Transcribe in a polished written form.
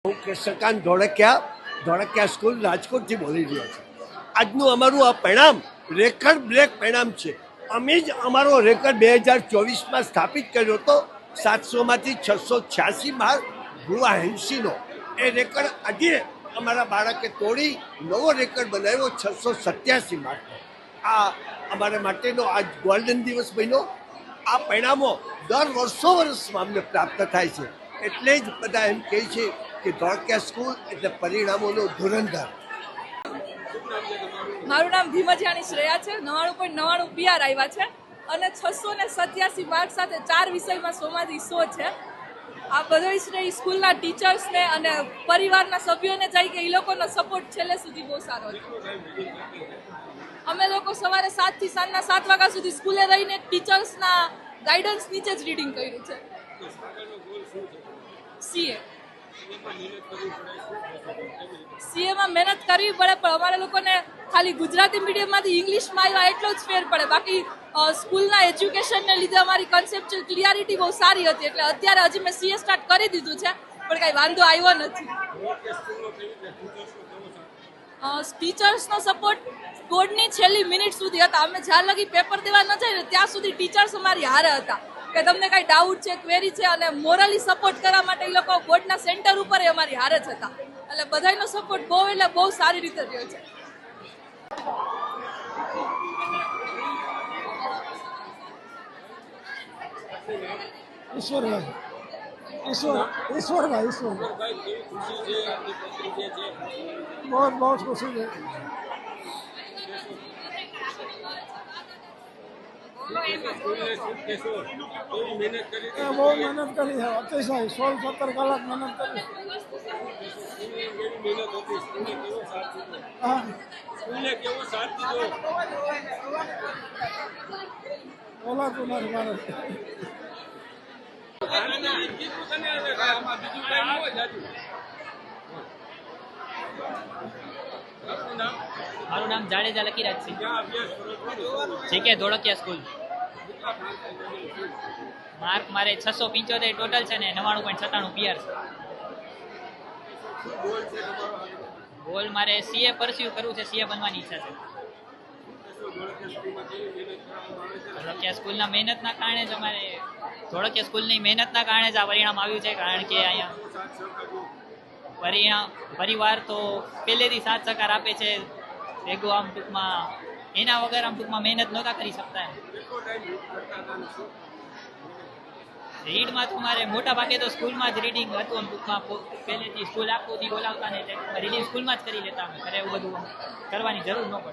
હું કૃષ્ણકાંત ધોળકિયા સ્કૂલ રાજકોટથી બોલી રહ્યો છું. આજનું અમારું આ પરિણામ રેકર્ડ બ્રેક પરિણામ છે. અમે જ અમારો રેકર્ડ 2024માં સ્થાપિત કર્યો હતો. 700માંથી 686 માર્ક ભૂવા હેન્સીનો. એ રેકર્ડ આજે અમારા બાળકે તોડી નવો રેકર્ડ બનાવ્યો 687 માર્ક. આ અમારા માટેનો આજ ગોલ્ડન દિવસ બન્યો. આ પરિણામો દર વર્ષોમાં અમને પ્રાપ્ત થાય છે. એટલે જ બધા એમ કહે છે કે ધોળકિયા સ્કૂલ એટલે પરિણામોનો ધુરંધર. મારું નામ ભીમજીયાની શ્રેયા છે. 99.99 PR આવ્યા છે અને 687 માર્ક સાથે 4 વિષયમાં 100માંથી 100 છે. આ બધો શ્રેય સ્કૂલના ટીચર્સને અને પરિવારના સભ્યોને જાય કે એ લોકોનો સપોર્ટ છેલ્લે સુધી બહુ સારો હતો. અમે લોકો સવારે 7 થી સાંજના 7 વાગ્યા સુધી સ્કૂલે રહીને ટીચર્સના ગાઈડન્સ નીચે જ રીડિંગ કર્યું છે. સીએમાં મહેનત કરવી પડે, પણ અમારે લોકોને ખાલી ગુજરાતી મીડિયમમાંથી ઇંગ્લિશમાં આવ્યા એટલો જ ફેર પડે. બાકી સ્કૂલના એજ્યુકેશનને લીધે અમારી કન્સેપ્ચ્યુઅલ ક્લિયરિટી બહુ સારી હતી. એટલે અત્યારે હજી મેં સીએ સ્ટાર્ટ કરી દીધું છે, પણ કાંઈ વાંધો આવ્યો નથી. ટીચર્સનો સપોર્ટ બોર્ડની છેલ્લી મિનિટ સુધી હતા. અમે જ્યાં લગી પેપર દેવા ન જાય ત્યાં સુધી ટીચર્સ અમારી હારે હતા કે તમને કાંઈ ડાઉટ છે, ક્વેરી છે, અને મોરલી સપોર્ટ કરવા માટે એ લોકો બોર્ડના સેન્ટર ઉપર અમારી હારે જ હતા. એટલે બધાનો સપોર્ટ બહુ એટલે બહુ સારી રીતે રહ્યો છે. ईश्वर बहुत खुशी है। બહુ મહેનત કરી છે, અતિશય 16-17 કલાક મહેનત કરી. બોલાતું નથી મારે. મારું નામ જાડેજા લકીરાજ છે. JK Dholakia school. માર્ક મારે 675 ટોટલ છે ને 99.97 PR છે. ગોલ મારે CA પરસ્યુ કરવું છે, CA બનવાની ઈચ્છા છે. ધોળકિયા સ્કૂલના મહેનતના કારણે જ અમારે ધોળકિયા સ્કૂલની મહેનતના કારણે જ આ પરિણામ આવ્યું છે. કારણ કે અહીંયા પરિવાર તો પહેલેથી સાથ સહકાર આપે છે. ભેગું આમ ટૂંકમાં એના વગર આમ ટૂંકમાં મહેનત નહોતા કરી શકતા. રીડમાં તો મારે મોટા ભાગે તો સ્કૂલમાં જ રીડિંગ હતું. આમ ટૂંકમાં પહેલેથી સ્કૂલ આખો દી બોલાવતા ને રીડિંગ સ્કૂલમાં જ કરી લેતા. અમે ઘરે એવું બધું કરવાની જરૂર ન પડે.